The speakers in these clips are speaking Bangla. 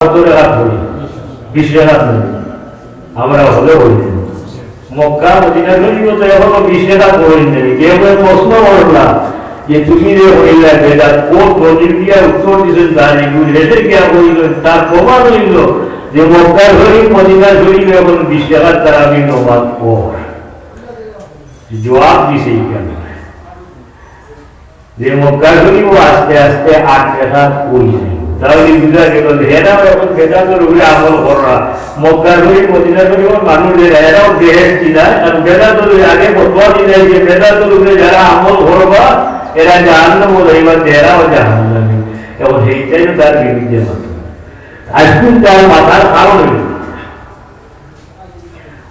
আমরা হলে বলি মক্কা মদিনা শরীফ তো এখনো 20 টাকা করেনি। কেউ প্রশ্ন করলা যে তুমি যে হইলা যেটা কোন প্রযুক্তিয়া উত্তর দিচ্ছেন জানি হেঁটে গিয়া হইল, তার প্রমাণ হইল যে মক্কা শরীফ মদিনা শরীফ এখন 20 টাকার তারা আমি নমাজ পড়। জবাব দিছে যে মক্কা শরীফ আস্তে আস্তে 8 টাকা কইছে। তাহলে বুঝা গেল এরাও এখন বেদাতের উপরে আমল করা। মক্কা শরীফ মদিনা শরীফ মানুষের এরাও দেহের কিনা বেদাতের আগে ফতোয়া দিলেন যে বেদাতের উপরে যারা আমল করবা এরা জাহান্নাম হইবা, এরাও জাহান্নামী। এবং সেইটাই তার বিরুদ্ধে মাত্র আজকুন তার মাথার কারণ হইল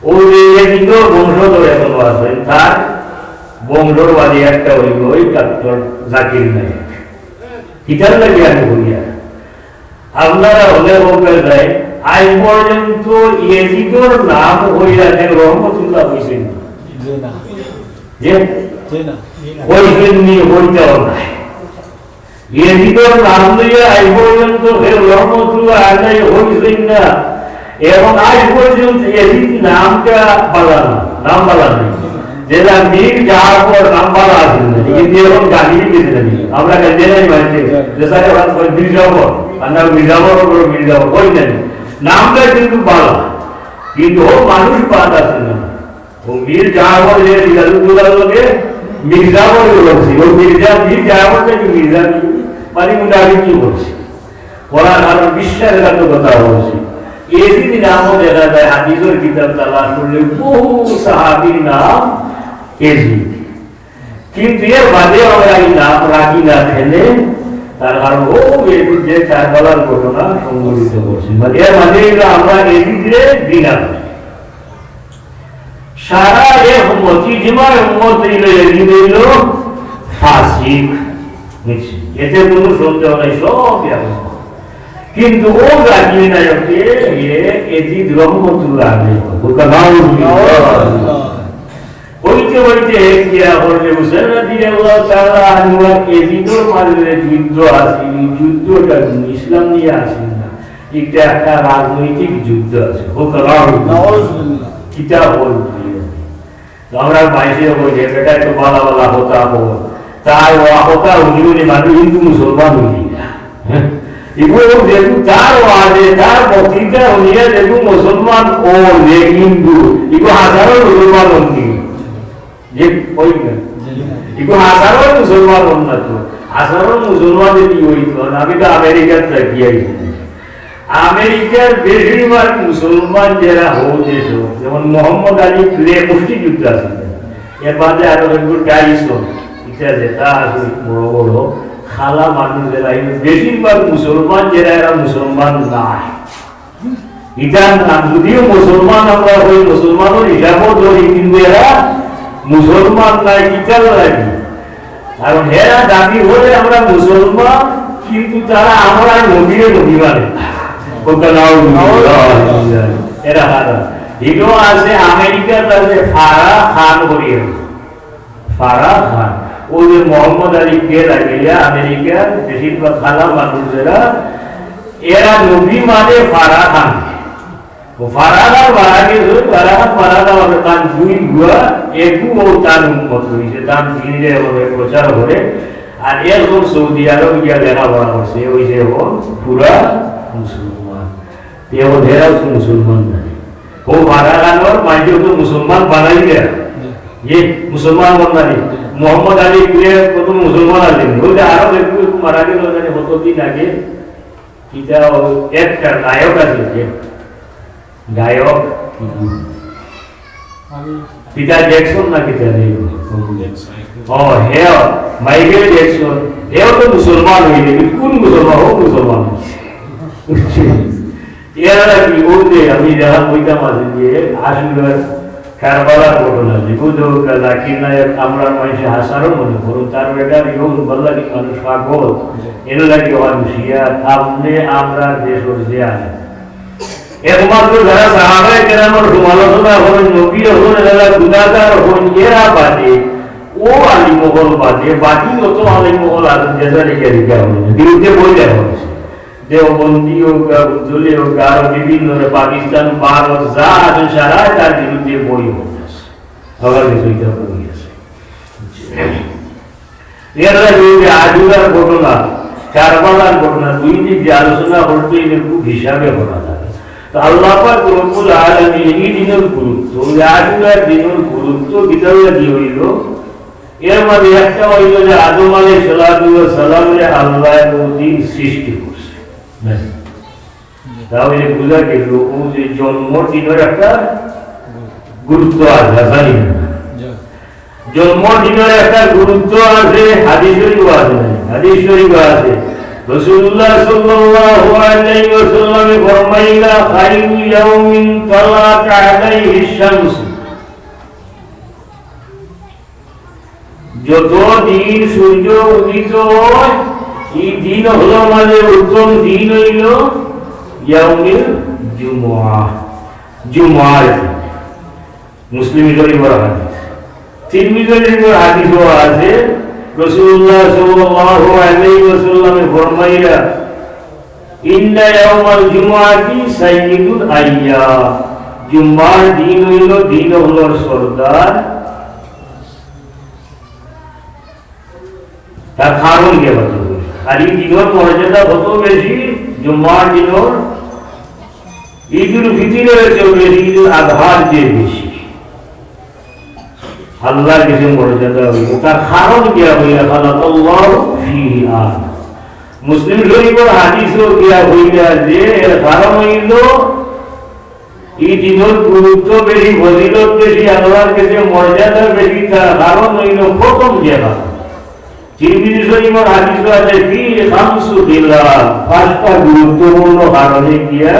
ওই যে কিন্তু বংশধর এখন আছেন, তার বংশবাদী একটা হইল ওই ডাক্তার জাকির নায়ক। কিতার লাগে আমি বলিয়া আপনারা হলে বলতে যায় আজ পর্যন্ত এজিদর নাম হইয়া রহমতুল্লাহ হয়েছেন হইতেননি, হইতেও নাই। এজিদর নাম লইয়া আজ পর্যন্ত রহমতুল্লাহ আদায় হইছেন না। এবং আজ পর্যন্ত এজিদ নামটা বলা না, নাম বলা নেই। যেটা মীর যাওয়ার পর নাম বলা আছে কিন্তু এখন গালি দিতে নেই। আমরা গালি নাই মানছি যেটাকে মির্জাফর আমরা মির্জাফর মির্জাফর কই নেন নামটা কিন্তু বলা, কিন্তু ও মানুষ বাদ আছে না। ও মীর যাওয়ার যে রিয়াজুল্লাহকে মির্জাফর বলছি, ও মির্জা মীর যাওয়ার থেকে মির্জা মানে মুদাবি কি বলছি কোরআন আর বিশ্বাসের কথা বলছি। এদিন নামও দেখা যায় হাদিসের কিতাব তালাশ করলে বহু সাহাবীর নাম এজিদ, কিন্তু এর বাদে আমরা এই নাম রাখি না ফেলে তার কারণ ও এজিদ যে কারবালার ঘটনা সংঘটিত করছে, মানে এর বাদে আমরা এজিদে বিনা সারা এ উম্মতি জিমার উম্মত এজিদ হইল ফাসিক, এতে কোনো সন্দেহ নাই, সব কিন্তু ও জাকির নায়ককে এজিদ রহমতুল্লাহ হইতে হইতে কিয়া হলে হুসেন রাদিয়াল্লাহু তাআলা আনহু এজিদর মাঝে যুদ্ধ আসিল। যুদ্ধটা ইসলাম নিয়ে আসিল না, এটা একটা রাজনৈতিক যুদ্ধ আছে। কিতা বল আমরা বাইরে বলি বেটা একটু বালা বালা হতা হো, তার হতা উনি উনি মানুষ হিন্দু মুসলমান হইলি না। এগুলো দেখুন তার ওয়াজে তার বক্তৃতা হইয়া দেখুন মুসলমান ও যে হিন্দু এগুলো হাজারো মুসলমান হননি যে ওই না এগুলো হাজারো মুসলমান হন না, তো হাজারো মুসলমান যদি হইত। আমি তো আমেরিকার থাকি আইছি, আমেরিকার বেশিরভাগ মুসলমান যারা হয়েছে যেমন মোহাম্মদ আলী প্লে মুষ্টিযুদ্ধ আছে, এর বাদে আরো একটু ডাইসন ইত্যাদি তা আছে বড় বড় খালা মানুষ যারা বেশিরভাগ মুসলমান যারা এরা মুসলমান নাই। এটা যদিও মুসলমান আমরা ওই মুসলমানের হিসাবও ধরি, কিন্তু এরা মুসলমান নাই। কিতাব লাগে কারণ এরা দাবি হলে আমরা মুসলমান, কিন্তু তারা আমরা নবীরে নবী মানে এরা হারা। এগুলো আছে আমেরিকার আছে ফারা খান করিয়ে, ফারা খান ওই যে মোহাম্মদ আলী কে লাগিয়া আমেরিকার বেশিরভাগ খালা মানুষেরা এরা নবী মানে ফারা খান। ফারা খান মারা গেছে, ফারা খান মারা যাওয়ার তার দুই গুয়া একু ও তার উন্মত হয়েছে, তার ধীরে হবে প্রচার করে। আর এরকম সৌদি আরব গিয়া লেখাপড়া করছে, ওই যে ও পুরা মুসলমান, ও ধেরাও মুসলমান নাই। ও ফারা খানোর মাঝে তো মুসলমান বানাই দেয়, ये मुसलमान बनना नहीं। मोहम्मद अली के तो मुसलमान आदमी बोले आरब एक मारा के लोगों ने होतो दिन आगे किता एक गायक আছে গায়ক পিটা জ্যাকসন না কিতা নেই ও হে মাইকেল জ্যাকসন এও তো মুসলমান হইলে কোন মুসলমান ও মুসলমান এরা কি ওতে আমি যারা কইতা মাঝে দিয়ে আসলে কারবালার ঘটনা যেগুলো জাকির নায়ক আমরা মানুষে হাসারও মনে করুন, তার বেটার ইহুন বল্লাকি মানুষ পাগল এর লাগে মানুষিয়া আপনি আমরা দেশ যে আছে একমাত্র যারা সাহাবায়ে কেরামের সমালোচনা করেন, নবী হন, এরা গুনাহগার হন, এরা বাদে ও আলী মোগল বাদে বাকি যত আলী মোগল আছেন যেটা লিখে দিতে হবে বিরুদ্ধে বই দেওয়া হয়েছে। দেওবন্দি হোক, উজ্জ্বলী হোক, আরো বিভিন্ন পাকিস্তান, ভারত যা আছে সারা তার বিরুদ্ধে বই হচ্ছে, আবার বিষয়টা বই আছে। আজুরার ঘটনা, কারবালার ঘটনা, দুই দিক যে আলোচনা করতে খুব হিসাবে করা যায়। আল্লাহ পাক রব্বুল আলামিন এই দিনের গুরুত্ব, আজুরার দিনের গুরুত্ব বিদ্যালয় কি হইল, এর মধ্যে একটা হইল যে আদম আলাইহিস সালামের আল্লাহ নদী সৃষ্টি করছে। তাহলে বুঝা গেল ও যে জন্মদিনের একটা গুরুত্ব আছে, জানি না জন্মদিনের একটা গুরুত্ব আছে, হাদিস শরীফ আছে, হাদিস শরীফ আছে। রাসূলুল্লাহ সাল্লাল্লাহু আলাইহি ওয়াসাল্লাম ফরমাইলা খায়রু ইয়াউমিন তালাত আলাইহি শামস, যত দিন সূর্য উদিত হয় এই দিন হলো মানে উত্তম দিন হইল ইয়াউমুল জুমআহ, জুমআর দিন। মুসলিম শরীফের হাদিস, তিরমিজি শরীফের হাদিসও আছে। রাসূলুল্লাহ সাল্লাল্লাহু আলাইহি ওয়াসাল্লাম ফরমাইলা ইন্না ইয়াউমাল জুমআতি সাইয়্যিদুল আইয়াম, জুমআর দিন হইল দিন হলো সরদার। তার কারণ কি বলতে, আর এই দিনের মর্যাদা কত বেশি, জুম্মার দিনের ঈদুল ফিতরের চেয়ে বেশি, ঈদুল আজহার চেয়ে বেশি আল্লাহর কাছে মর্যাদা হইল। তার কারণ কি হইল, খালাকাল্লাহু ফীহি আদম। মুসলিম শরীফের হাদিসও গিয়া হইলা যে এর কারণ হইল এই দিনের গুরুত্ব বেশি, ফজিলত বেশি, আল্লাহর কাছে মর্যাদা বেশি। তার কারণ হইল প্রথম যে কারণ, তিরমিজি শরীফের হাদিস আছে ফি খামসু খিলাল, পাঁচটা গুরুত্বপূর্ণ কারণে গিয়া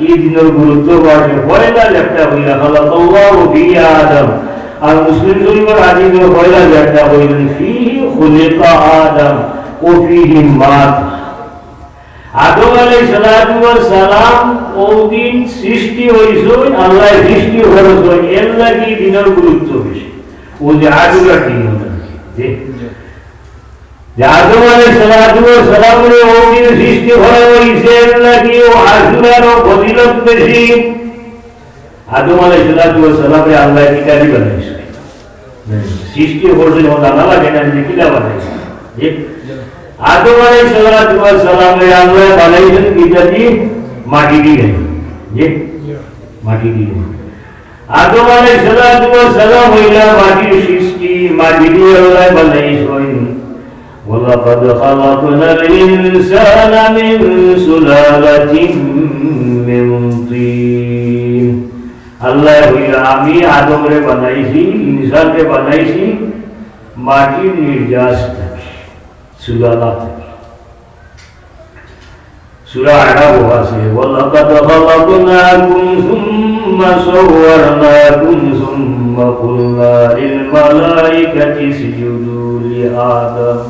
এই দিনের গুরুত্ব বাড়ে। পয়লা একটা হইলা খালাকাল্লাহু ফীহি আদম, আর মুসলিম শরীফের হাদিসে পয়লা একটা হইলেন ফীহি খুলিকা আদম ও ফীহি মাত। আদম আলাইহিস সালাম ওই দিন সৃষ্টি হইছেন, আল্লাহ সৃষ্টি করেছেন, এর লাগি দিনের গুরুত্ব বেশি। ও যে আজুরা দিন আদম আলাইহিস সালামের ওই দিন সৃষ্টি হয়েছে, এর লাগি ও আজুরারও ফজিলত বেশি। আদম আলাইহিস সালামের আল্লাহ কিতাবি বানাইছে, সৃষ্টি করছেন ও জানা লাগে না যে কিতাব বানাইছে। আদম আলাইহিস সালামের আল্লাহ বানাইছেন কিতাবি মাটি দিয়ে, মাটি দিয়ে। আদম আলাইহিস সালাম হইলা মাটির সৃষ্টি, মাটি দিয়ে আল্লাহ বানাইছেন। ওয়ালাকাদ খালাকনাল ইনসানা মিন সুলালাতিন মিন তিন, আল্লাহ হইলা আমি আদমরে বানাইছি, ইনসানকে বানাইছি মাটির নির্যাস থেকে, সুলালা থেকে। সূরা আরাফ আছে ওয়ালাকাদ খালাকনাকুম সুম্মা সাওয়ারনাকুম সুম্মা কুলনা লিল মালাইকাতি ইসজুদু লি আদম।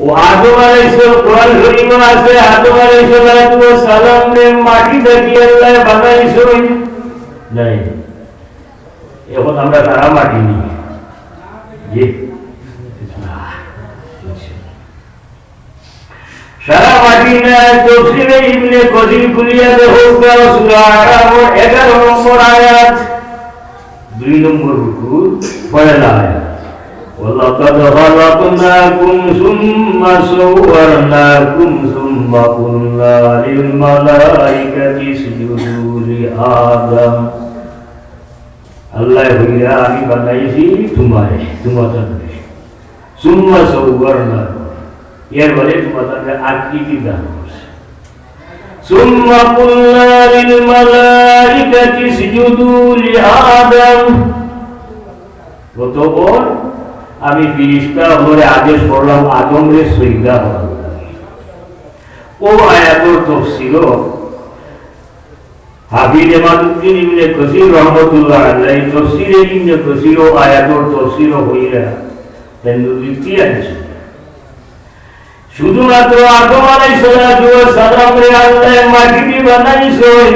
ও আদম আলাইহিস কোরআন শরীফে আছে আদম আলাইহিস সালামকে মাটি থেকে আল্লাহ বানাইছেন। নাই এখন আমরা তারা মাটি নি, সারা মাটি না। তাফসীরে ইবনে কাসির কুলিয়া দেখো সূরা আরাফ 11 নম্বর আয়াত, 2 নম্বর রুকু, পয়লা আয়াত। ওয়ালাকাদ খালাকনাকুম সুম্মা সাওয়ারনাকুম সুম্মা কুলনা লিল মালাইকাতি ইসজুদু লি আদম। আল্লাহ হইয়া আমি বানাইছি তোমারে, তোমাদের সুম্মা সাওয়ারনাকুম, এর বলে তোমাদের আকৃতি দান করছে। সুম্মা কুলনা লিল মালাইকাতি ইসজুদু লি আদম, অতঃপর আমি ফেরেশতা হয়ে আদেশ করলাম আদমরে সিজদা করতে। ও আয়াতের তাফসীর হাফিজ ইমামউদ্দিন ইবনে কাসির রাহমাতুল্লাহ আলাইহি তাফসীরে ইবনে কাসির আয়াতের তাফসীর হইলা তেন যুক্তি আছে। শুধুমাত্র আদম আলাইহিস সালামের আল্লাহ মাটি দিয়ে বানাইছেন,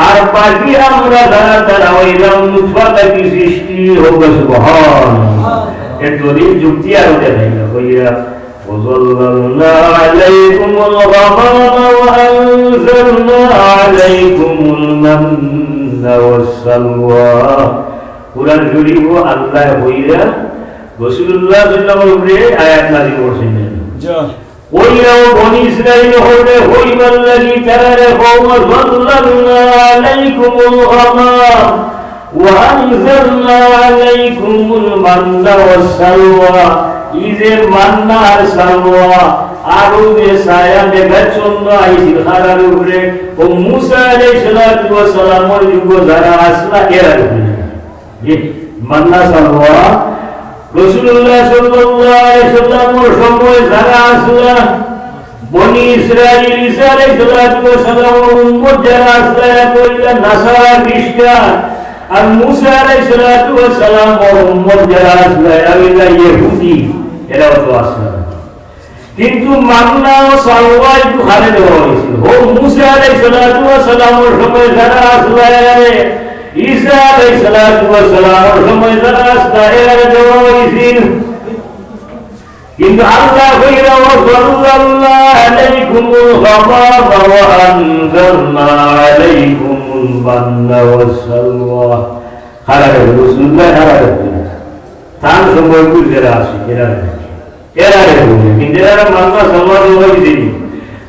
আর বাকি আমরা তারা হইলাম নুতফা থেকে সৃষ্টি হোক। সুবহানাল্লাহ, এর দলিল যুক্তি আর দেখাইল হইয়া وظللنا عليكم الغمام وأنزلنا عليكم المن والسلوى কুরআন শরীফ আল্লাহ হইয়া রাসূলুল্লাহ সাল্লাল্লাহু আলাইহি ওয়াসাল্লাম আয়াত নাযিল করেছেন ওইরাও বনি ইসরাঈল হতে হইবাল্লাযী তারা কওম যাল্লালনা আলাইকুমুল গামাম ওয়া আনজালনা আলাইকুমুল মান্না ওয়াস সালওয়া ইজে মান্না আর সালওয়া আরো যে ছায়া মেঘাচ্ছন্ন আইছিল খারার উপরে ও মুসা আলাইহিস সালাতু ওয়াস সালামের যুগ যারা আসলা এরা মান্না সালওয়া রাসূলুল্লাহ সাল্লাল্লাহু আলাইহি ওয়াসাল্লামের সময় যারা আসলা বনি ইসরাঈল ঈসা আলাইহিস সালাতু ওয়াস সালামের উম্মত যারা আসলা কইলা নাসারা খ্রিস্টান আর মুসা আলাইহিস সালাতু ওয়াস সালামের উম্মত যারা আসলা এরা ইহুদি এরাও তো আসলা কিন্তু মান্না ও সালওয়া একটু হারে দেওয়া হয়েছিল ও মুসা আলাইহিস সালাতু ওয়াস সালামের সময় যারা আসলা ঈসা আলাইহিস সালাতু ওয়াস সালামের সময় যারা আসলা এরা দেওয়া হয়েছিল কিন্তু আল্লাহ কইরা ওয়াসাল্লাল্লাহু আলাইকুমুল গামাম ওয়া আনজালনা আলাইকুমুল মান্না ওয়াস সালওয়া খারারে রাসূলুল্লাহ খারারে তার সময় কি যারা আসে এরা কিন্তু এরা মান্না সালওয়া দেওয়া হয়েছিল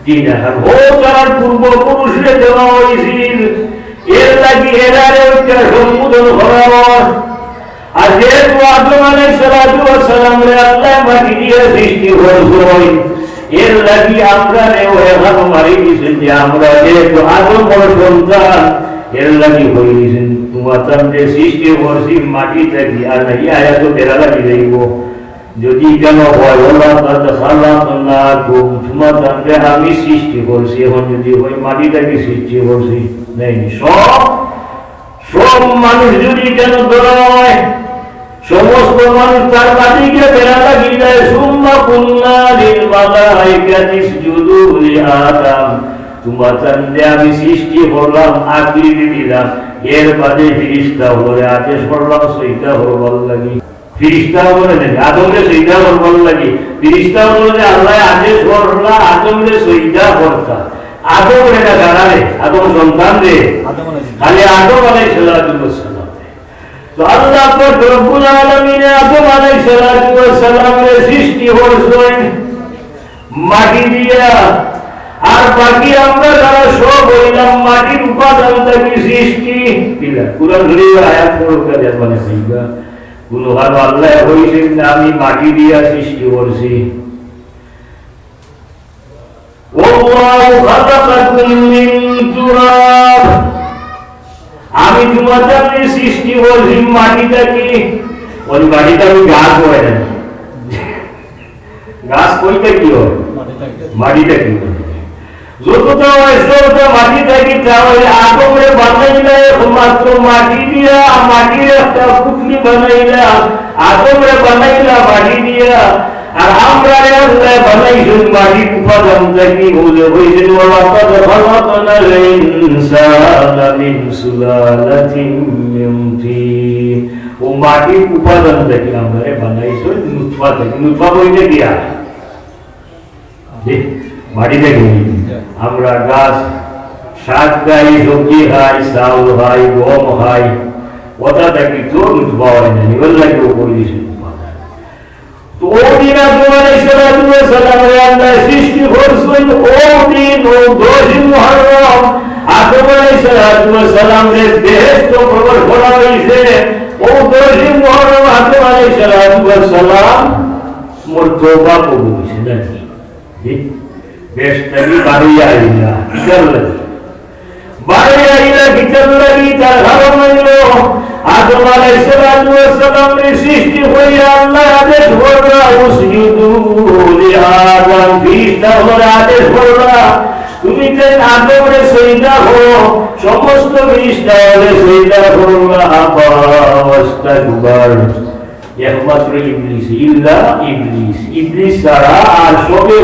দিনা ও তার পূর্বপুরুষরে দেওয়া হয়েছিল এর লাগি এরারে একটা সম্বোধন করা আর যেহেতু আদম আলাইহিস সালাতু ওয়াস সালামের আল্লাহ মাটি দিয়ে সৃষ্টি করেছেন এর লাগি আমরা এখন মারি দিয়েছেন যে আমরা যেহেতু আদমের সন্তান এর লাগি হয়েছেন তোমার যে সৃষ্টি করছি মাটি থেকে আর নাই আয়াত তেরা লাগি যাইব যদি কেন হয় ওলা খালাকনাকুম তোমার আমি সৃষ্টি করছি এখন যদি ওই মাটি থেকে সৃষ্টি করছি নেই সব মানুষ যদি কেন ধরা হয় সমস্ত মানুষ তার মাটিকে বেড়া লাগিয়ে দেয় সুম্মা কুল্লা লিল মালাইকাতি ইসজুদু লি আদম তোমার তান্ডে আমি সৃষ্টি করলাম আকৃতি দিলাম এর বাদে ফেরেশতা হলে আদেশ করলাম সইদা হবার লাগি ফেরেশতা বলে না আদমকে সইদা হবার লাগি ফেরেশতা বলে আল্লাহ আদেশ করলা আদমকে সইদা করতা আদম এটা জানালে আদম সন্তান রে খালি আদম আলাইহিস সালাতু ওয়াস সালাম তো আল্লাহ পাক রব্বুল আলামিন আদম আলাইহিস সালাতু ওয়াস সালামের সৃষ্টি করেছেন মাটি দিয়া আর বাকি আমরা যারা সব হইলাম মাটির উপাদান থেকে সৃষ্টি দিলা কুরআন শরীফের আয়াত পড়তে মানে হইবা কোন ভালো আল্লাহ হইছেন না আমি মাটি দিয়া সৃষ্টি করেছি ওয়াল্লাহু খালাকাকুম মিন তুরাব আমি তোমাদের সৃষ্টি করেছি মাটি থেকে ওই মাটিটা আমি গাছ হয় না গাছ কইতে কি হয় মাটিটা কি হয় যতটা হয়েছে মাটি থেকে তাহলে আদমরে বানাইলে মাত্র মাটি দিয়া মাটির একটা পুতলি বানাইলা আদমরে বানাইলা মাটি দিয়া আর আমরা আল্লাহ বানাইছেন মাটির উপাদান থেকে বলে হইছেন ওয়ালাকাদ খালাকনাল ইনসানা মিন সুলালাতিন মিন তিন ও মাটির উপাদান থেকে আমরা বানাইছেন নুতফা থেকে নুতফা বইতে গিয়া মাটি থেকে আমরা গাছ শাক খাই সবজি খাই চাউল খাই গম খাই ওটা থেকে তো নুতফা হয় না এবার লাগে ও করে দিয়েছেন তো ওদিন আদম আলাইহিস সালাতু ওয়াস সালামের আল্লাহ সৃষ্টি করেছেন ওদিন ও 10 মুহররম আদম আলাইহিস সালাতু ওয়াস সালামের বেহেশত প্রবেশ করা হয়েছে ও 10 মুহররম আদম আলাইহিস সালাতু ওয়াস সালাম মোর তওবা কবুল হয়েছে নাকি বেশটারি বাড়িয়া আইলা কিতাব লাগি বাড়িয়া আইলা কিতাব লাগি তার ঘর মাইল আদম আলাইহিস সালাতু ওয়াস সালামের সৃষ্টি হইয়া আল্লাহ আদেশ করলা উসজুদু লি আদম ফিরস্তা হলে আদেশ করলা তুমি যে আদমরে সজদা করো সমস্ত ফিরস্তা হলে সজদা করলা ওয়াস্তাকবার একমাত্র ইবলিস ইল্লা ইবলিস ছাড়া আর সবে